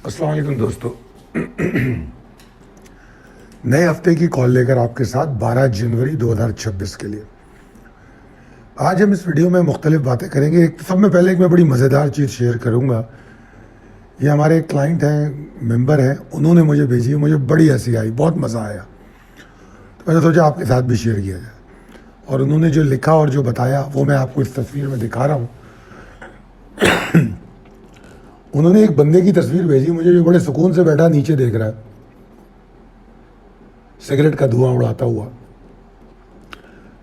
अस्सलाम वालेकुम दोस्तों। नए हफ्ते की कॉल लेकर आपके साथ 12 जनवरी 2026 के लिए आज हम इस वीडियो में मुख्तलिफ बातें करेंगे। एक सब में पहले एक मैं बड़ी मज़ेदार चीज़ शेयर करूंगा। ये हमारे एक क्लाइंट हैं, मेंबर हैं, उन्होंने मुझे भेजी, मुझे बड़ी हंसी आई, बहुत मज़ा आया, तो मैंने सोचा आपके साथ भी शेयर किया जाए। और उन्होंने जो लिखा और जो बताया वो मैं आपको इस तस्वीर में दिखा रहा हूँ। उन्होंने एक बंदे की तस्वीर भेजी मुझे जो बड़े सुकून से बैठा नीचे देख रहा है, सिगरेट का धुआं उड़ाता हुआ।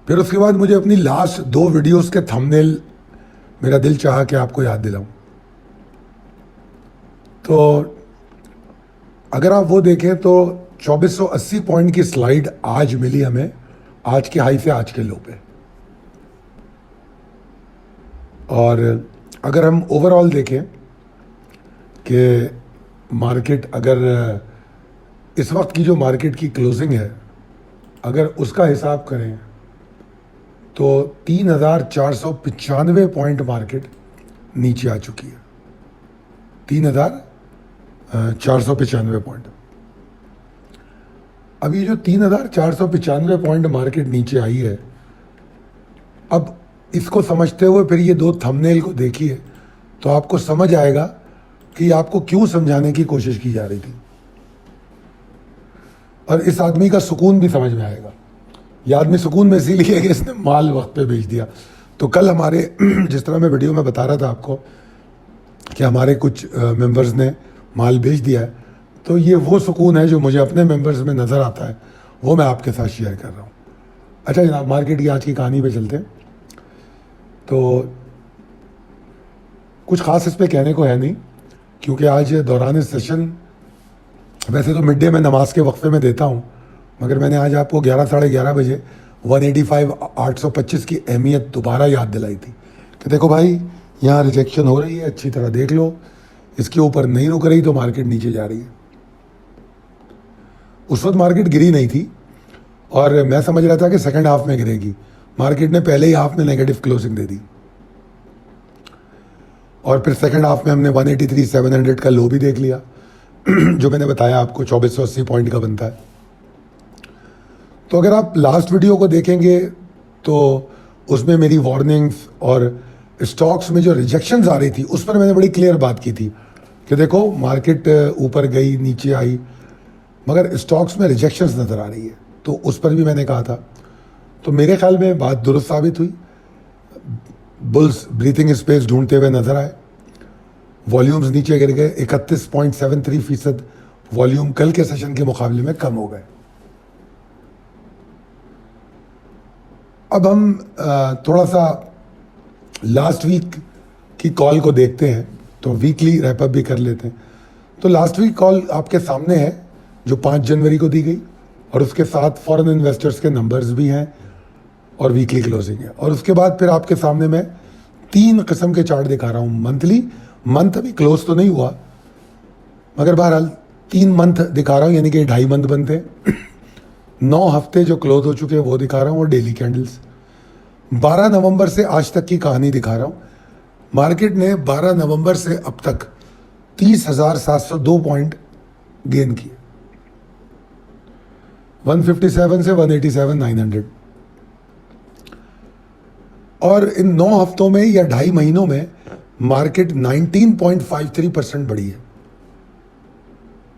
फिर उसके बाद मुझे अपनी लास्ट 2 वीडियोस के थंबनेल मेरा दिल चाहा कि आपको याद दिलाऊं। तो अगर आप वो देखें तो 2480 पॉइंट की स्लाइड आज मिली हमें, आज के हाई से आज के लो पे। और अगर हम ओवरऑल देखें कि मार्केट, अगर इस वक्त की जो मार्केट की क्लोजिंग है, अगर उसका हिसाब करें तो 3495 पॉइंट मार्केट नीचे आ चुकी है। 3495 पॉइंट। अभी जो 3495 पॉइंट मार्केट नीचे आई है, अब इसको समझते हुए फिर ये 2 थंबनेल को देखिए तो आपको समझ आएगा कि आपको क्यों समझाने की कोशिश की जा रही थी, और इस आदमी का सुकून भी समझ में आएगा। ये आदमी सुकून में इसीलिए है कि इसने माल वक्त पे भेज दिया। तो कल हमारे जिस तरह मैं वीडियो में बता रहा था आपको कि हमारे कुछ मेंबर्स ने माल भेज दिया है, तो ये वो सुकून है जो मुझे अपने मेंबर्स में नज़र आता है, वो मैं आपके साथ शेयर कर रहा हूँ। अच्छा जनाब, मार्केट की आज की कहानी पे चलते हैं। तो कुछ ख़ास इस पर कहने को है नहीं, क्योंकि आज दौरान सेशन, वैसे तो मिड डे में नमाज के वक्फे में देता हूँ, मगर मैंने आज आपको 11 साढ़े 11 बजे 185 825 की अहमियत दोबारा याद दिलाई थी कि देखो भाई, यहाँ रिजेक्शन हो रही है, अच्छी तरह देख लो, इसके ऊपर नहीं रुक रही तो मार्केट नीचे जा रही है। उस वक्त मार्केट गिरी नहीं थी और मैं समझ रहा था कि सेकंड हाफ में गिरेगी। मार्केट ने पहले ही हाफ में नेगेटिव क्लोजिंग दे दी और फिर सेकंड हाफ में हमने 183,700 का लो भी देख लिया जो मैंने बताया आपको 2480 पॉइंट का बनता है। तो अगर आप लास्ट वीडियो को देखेंगे तो उसमें मेरी वार्निंग्स और स्टॉक्स में जो रिजेक्शंस आ रही थी उस पर मैंने बड़ी क्लियर बात की थी कि देखो मार्केट ऊपर गई, नीचे आई, मगर स्टॉक्स में रिजेक्शंस नज़र आ रही है, तो उस पर भी मैंने कहा था। तो मेरे ख्याल में बात दुरुस्त साबित हुई। बुल्स ब्रीथिंग स्पेस ढूंढते हुए नजर आए। वॉल्यूम्स नीचे गिर गए, 31.73% वॉल्यूम कल के सेशन के मुकाबले में कम हो गए। अब हम थोड़ा सा लास्ट वीक की कॉल को देखते हैं, तो वीकली रैपअप भी कर लेते हैं। तो लास्ट वीक कॉल आपके सामने है जो 5 जनवरी को दी गई, और उसके साथ फॉरेन इन्वेस्टर्स के नंबर्स भी हैं और वीकली क्लोजिंग है। और उसके बाद फिर आपके सामने मैं 3 किस्म के चार्ट दिखा रहा हूँ। मंथली, मंथ अभी क्लोज तो नहीं हुआ, मगर बहरहाल 3 मंथ दिखा रहा हूँ, यानी कि 2.5 मंथ बनते हैं। 9 हफ्ते जो क्लोज हो चुके हैं वो दिखा रहा हूँ, और डेली कैंडल्स 12 नवंबर से आज तक की कहानी दिखा रहा हूँ। मार्केट ने 12 नवंबर से अब तक 30,702 पॉइंट गेन किए, 157 से 187,900। और इन 9 हफ्तों में या 2.5 महीनों में मार्केट 19.53% बढ़ी है।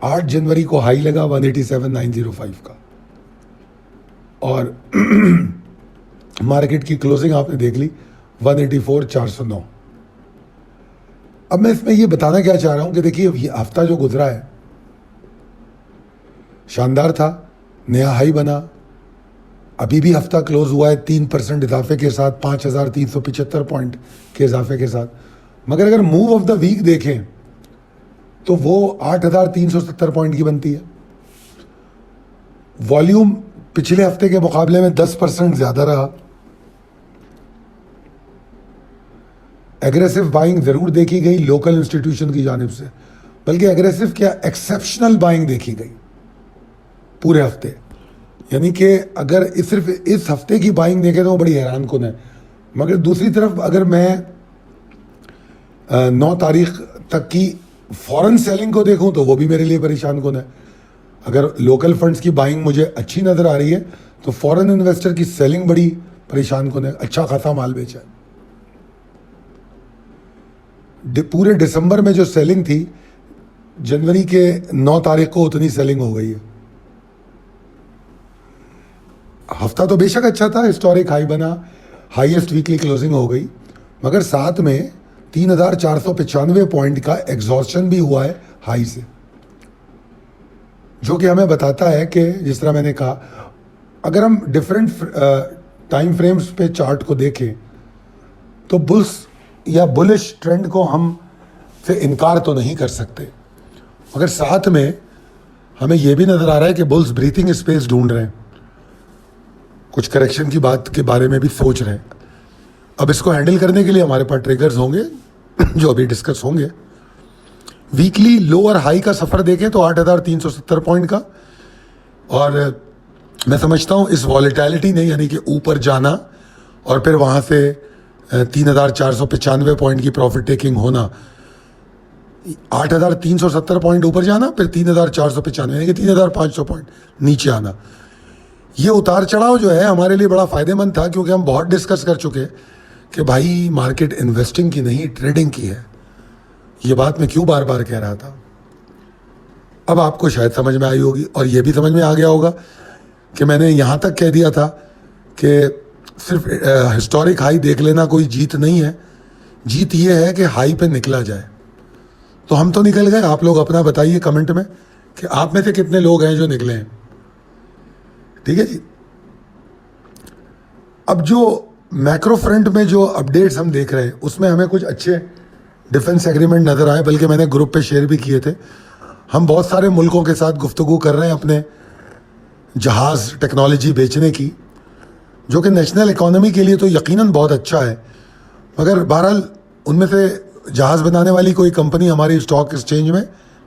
8 जनवरी को हाई लगा 187,905 का, और मार्केट की क्लोजिंग आपने देख ली 184,409। अब मैं इसमें ये बताना क्या चाह रहा हूं कि देखिए, ये हफ्ता जो गुजरा है शानदार था, नया हाई बना। अभी भी हफ्ता क्लोज हुआ है 3% इजाफे के साथ, 5,375 पॉइंट के इजाफे के साथ। मगर अगर मूव ऑफ द वीक देखें तो वो 8,370 पॉइंट की बनती है। वॉल्यूम पिछले हफ्ते के मुकाबले में 10% ज्यादा रहा। एग्रेसिव बाइंग जरूर देखी गई लोकल इंस्टीट्यूशन की जानिब से, बल्कि एग्रेसिव क्या, एक्सेप्शनल बाइंग देखी गई पूरे हफ्ते। यानी कि अगर सिर्फ इस हफ्ते की बाइंग देखें तो वो बड़ी हैरान कुन है। मगर दूसरी तरफ अगर मैं 9 तारीख तक की फॉरेन सेलिंग को देखूं तो वो भी मेरे लिए परेशान कौन है। अगर लोकल फंड्स की बाइंग मुझे अच्छी नज़र आ रही है तो फॉरेन इन्वेस्टर की सेलिंग बड़ी परेशान कौन है। अच्छा खासा माल बेचा है। पूरे दिसंबर में जो सेलिंग थी, जनवरी के 9 तारीख को उतनी सेलिंग हो गई है। हफ्ता तो बेशक अच्छा था, हिस्टोरिक हाई बना, हाईएस्ट वीकली क्लोजिंग हो गई, मगर साथ में 3,495 पॉइंट का एग्जॉर्शन भी हुआ है हाई से, जो कि हमें बताता है कि जिस तरह मैंने कहा, अगर हम डिफरेंट टाइम फ्रेम्स पे चार्ट को देखें तो बुल्स या बुलिश ट्रेंड को हम से इनकार तो नहीं कर सकते, मगर साथ में हमें यह भी नज़र आ रहा है कि बुल्स ब्रीथिंग स्पेस ढूंढ रहे हैं, कुछ करेक्शन की बात के बारे में भी सोच रहे हैं। अब इसको हैंडल करने के लिए हमारे पास ट्रिगर्स होंगे जो अभी डिस्कस होंगे। वीकली लो और हाई का सफ़र देखें तो 8,370 पॉइंट का, और मैं समझता हूँ इस वॉलेटिलिटी ने, यानी कि ऊपर जाना और फिर वहाँ से 3,495 पॉइंट की प्रॉफिट टेकिंग होना, 8,370 पॉइंट ऊपर जाना, फिर 3,495 यानी कि 3,500 पॉइंट नीचे आना, ये उतार चढ़ाव जो है हमारे लिए बड़ा फ़ायदेमंद था, क्योंकि हम बहुत डिस्कस कर चुके कि भाई मार्केट इन्वेस्टिंग की नहीं ट्रेडिंग की है। ये बात मैं क्यों बार बार कह रहा था, अब आपको शायद समझ में आई होगी, और ये भी समझ में आ गया होगा कि मैंने यहाँ तक कह दिया था कि सिर्फ हिस्टोरिक हाई देख लेना कोई जीत नहीं है। जीत ये है कि हाई पे निकला जाए। तो हम तो निकल गए, आप लोग अपना बताइए कमेंट में कि आप में से कितने लोग हैं जो निकले हैं। ठीक है जी। अब जो मैक्रो फ्रंट में जो अपडेट्स हम देख रहे हैं उसमें हमें कुछ अच्छे डिफेंस एग्रीमेंट नज़र आए, बल्कि मैंने ग्रुप पे शेयर भी किए थे। हम बहुत सारे मुल्कों के साथ गुफ्तगू कर रहे हैं अपने जहाज़ टेक्नोलॉजी बेचने की, जो कि नेशनल इकोनॉमी के लिए तो यकीनन बहुत अच्छा है, मगर बहरहाल उनमें से जहाज़ बनाने वाली कोई कंपनी हमारी स्टॉक एक्सचेंज में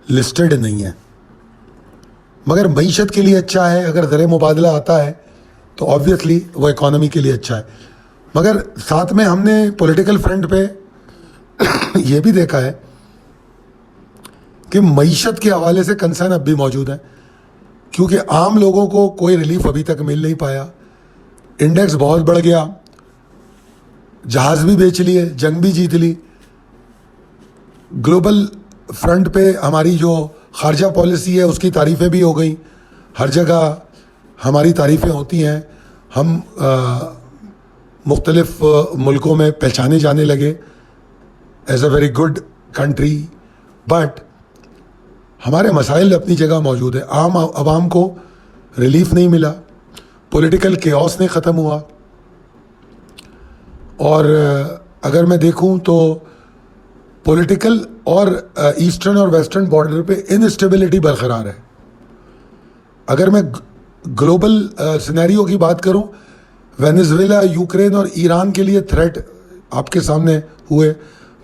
लिस्टेड नहीं है। मगर मईशत के लिए अच्छा है, अगर ज़र मुबादला आता है तो ऑब्वियसली वो इकोनॉमी के लिए अच्छा है। मगर साथ में हमने पॉलिटिकल फ्रंट पे ये भी देखा है कि मईशत के हवाले से कंसर्न अब भी मौजूद है, क्योंकि आम लोगों को कोई रिलीफ अभी तक मिल नहीं पाया। इंडेक्स बहुत बढ़ गया, जहाज़ भी बेच लिए, जंग भी जीत ली। ग्लोबल फ्रंट पे हमारी जो खारजा पॉलिसी है उसकी तारीफ़ें भी हो गई, हर जगह हमारी तारीफ़ें होती हैं, हम मुख्तलिफ मुल्कों में पहचाने जाने लगे as a very good country, but हमारे मसाइल अपनी जगह मौजूद है। आम आवाम को रिलीफ नहीं मिला, पॉलिटिकल केओस नहीं ख़त्म हुआ, और अगर मैं देखूं तो पॉलिटिकल और ईस्टर्न और वेस्टर्न बॉर्डर पे इनस्टेबिलिटी बरकरार है। अगर मैं ग्लोबल सिनेरियो की बात करूं, वेनेजुएला, यूक्रेन और ईरान के लिए थ्रेट आपके सामने हुए।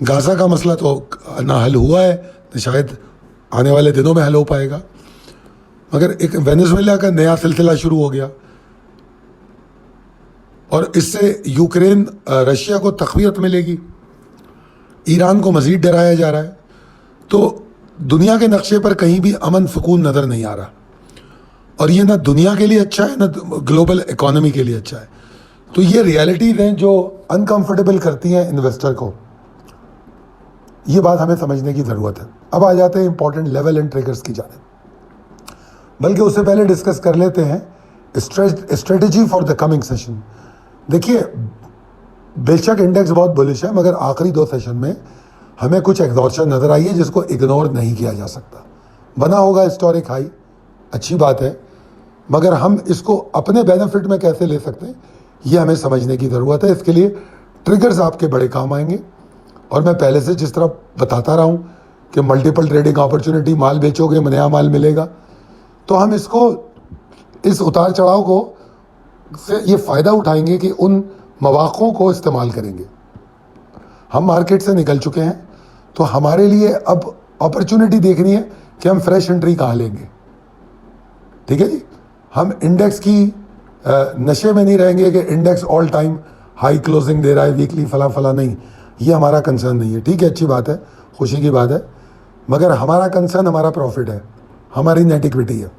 गाज़ा का मसला तो ना हल हुआ है, तो शायद आने वाले दिनों में हल हो पाएगा, मगर एक वेनेजुएला का नया सिलसिला शुरू हो गया, और इससे यूक्रेन रशिया को तक़वियत मिलेगी, ईरान को मज़ीद डराया जा रहा है। तो दुनिया के नक्शे पर कहीं भी अमन सुकून नज़र नहीं आ रहा, और ये ना दुनिया के लिए अच्छा है ना ग्लोबल इकोनॉमी के लिए अच्छा है। तो ये रियलिटीज़ हैं जो अनकंफर्टेबल करती हैं इन्वेस्टर को, ये बात हमें समझने की ज़रूरत है। अब आ जाते हैं इंपॉर्टेंट लेवल एंड ट्रिगर्स की जानिब, बल्कि उससे पहले डिस्कस कर लेते हैं strategy for the coming session. देखिए, बेशक इंडेक्स बहुत बुलिश है, मगर आखिरी 2 सेशन में हमें कुछ एग्जॉर्शन नज़र आई है जिसको इग्नोर नहीं किया जा सकता। बना होगा हिस्टोरिक हाई, अच्छी बात है, मगर हम इसको अपने बेनिफिट में कैसे ले सकते हैं ये हमें समझने की ज़रूरत है। इसके लिए ट्रिगर्स आपके बड़े काम आएंगे, और मैं पहले से जिस तरह बताता रहा हूँ कि मल्टीपल ट्रेडिंग अपॉर्चुनिटी, माल बेचोगे नया माल मिलेगा, तो हम इसको इस उतार चढ़ाव को से ये फ़ायदा उठाएंगे कि उन मौक़ों को इस्तेमाल करेंगे। हम मार्केट से निकल चुके हैं, तो हमारे लिए अब अपॉर्चुनिटी देखनी है कि हम फ्रेश एंट्री कहाँ लेंगे। ठीक है जी, हम इंडेक्स की नशे में नहीं रहेंगे कि index all time high closing दे रहा है वीकली फला फला, नहीं, ये हमारा कंसर्न नहीं है। ठीक है, अच्छी बात है, खुशी की बात है, मगर हमारा कंसर्न हमारा प्रॉफिट है, हमारी नेट इक्विटी है।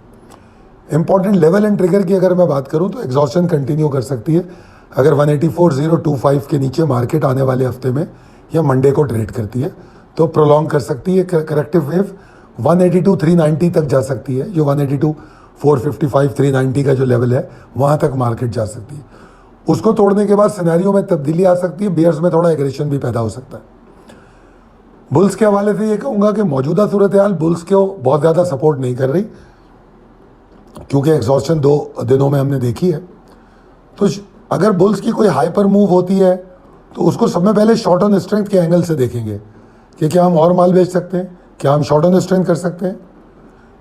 इंपॉर्टेंट लेवल एंड ट्रिगर की अगर मैं बात करूं तो एग्जॉस्शन कंटिन्यू कर सकती है अगर 184,025 के नीचे मार्केट आने वाले हफ्ते में या मंडे को ट्रेड करती है तो प्रोलॉन्ग कर सकती है। करेक्टिव वेव 182,390 तक जा सकती है, जो 182,455 390 का जो लेवल है वहाँ तक मार्केट जा सकती है। उसको तोड़ने के बाद सिनेरियो में तब्दीली आ सकती है, बेयर्स में थोड़ा एग्रेशन भी पैदा हो सकता है। बुल्स के हवाले से ये कहूँगा कि मौजूदा सूरत हाल बुल्स को बहुत ज़्यादा सपोर्ट नहीं कर रही, क्योंकि एग्जॉस्शन 2 दिनों में हमने देखी है। तो अगर बुल्स की कोई हाइपर मूव होती है तो उसको सब में पहले शॉर्ट ऑन स्ट्रेंथ के एंगल से देखेंगे कि क्या हम और माल बेच सकते हैं, क्या हम शॉर्ट ऑन स्ट्रेंथ कर सकते हैं।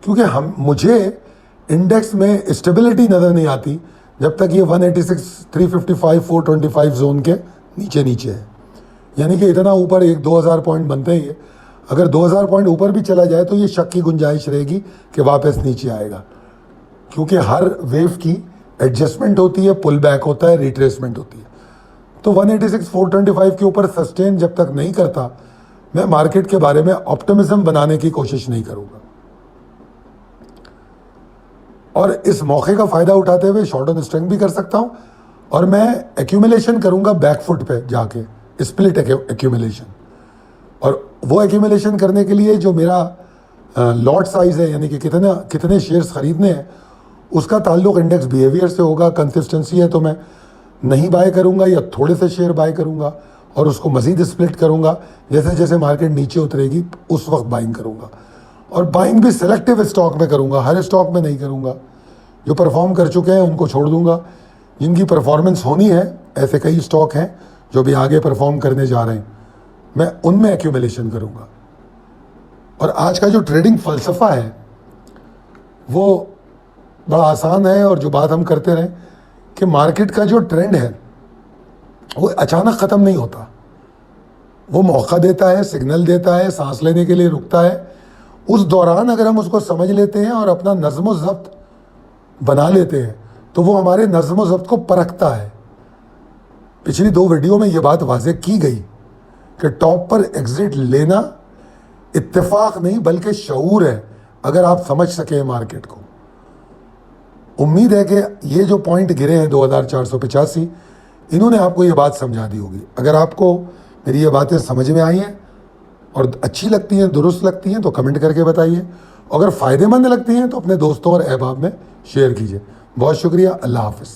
क्योंकि मुझे इंडेक्स में स्टेबिलिटी नज़र नहीं आती जब तक ये 186, 355, 425 जोन के नीचे है। यानी कि इतना ऊपर 1-2 हज़ार पॉइंट बनते ही है। अगर 2,000 पॉइंट ऊपर भी चला जाए तो ये शक की गुंजाइश रहेगी कि वापस नीचे आएगा, क्योंकि हर वेव की एडजस्टमेंट होती है, पुल बैक होता है, रिट्रेसमेंट होती है। तो 186, 425 के ऊपर सस्टेन जब तक नहीं करता, मैं मार्केट के बारे में ऑप्टिमिज्म बनाने की कोशिश नहीं करूंगा। और इस मौके का फायदा उठाते हुए शॉर्ट ऑन स्ट्रेंथ भी कर सकता हूं, और मैं एक्यूमुलेशन करूंगा बैकफुट पे जाके, स्प्लिट एक्यूमुलेशन। और वो एक्यूमुलेशन करने के लिए जो मेरा लॉट साइज है, यानी कि कितने शेयर्स खरीदने हैं, उसका ताल्लुक इंडेक्स बिहेवियर से होगा। कंसिस्टेंसी है तो मैं नहीं बाय करूंगा या थोड़े से शेयर बाय करूंगा और उसको मजीद स्प्लिट करूंगा। जैसे जैसे मार्केट नीचे उतरेगी उस वक्त बाइंग करूंगा, और बाइंग भी सिलेक्टिव स्टॉक में करूंगा, हर स्टॉक में नहीं करूंगा। जो परफॉर्म कर चुके हैं उनको छोड़ दूंगा, जिनकी परफॉर्मेंस होनी है, ऐसे कई स्टॉक हैं जो भी आगे परफॉर्म करने जा रहे हैं, मैं उनमें एक्यूमुलेशन करूंगा। और आज का जो ट्रेडिंग फ़लसफ़ा है वो बड़ा आसान है, और जो बात हम करते रहें कि मार्केट का जो ट्रेंड है वो अचानक ख़त्म नहीं होता, वो मौका देता है, सिग्नल देता है, सांस लेने के लिए रुकता है। उस दौरान अगर हम उसको समझ लेते हैं और अपना नज़्म ज़ब्त बना लेते हैं तो वो हमारे नज़्म ज़ब्त को परखता है। पिछली 2 वीडियो में ये बात वाज़ेह की गई कि टॉप पर एग्जिट लेना इत्तेफाक नहीं बल्कि शऊर है, अगर आप समझ सकें मार्केट को। उम्मीद है कि ये जो पॉइंट गिरे हैं 2485, इन्होंने आपको ये बात समझा दी होगी। अगर आपको मेरी ये बातें समझ में आई हैं और अच्छी लगती हैं, दुरुस्त लगती हैं, तो कमेंट करके बताइए। अगर फ़ायदेमंद लगती हैं तो अपने दोस्तों और अहबाब में शेयर कीजिए। बहुत शुक्रिया, अल्लाह हाफ़िज़।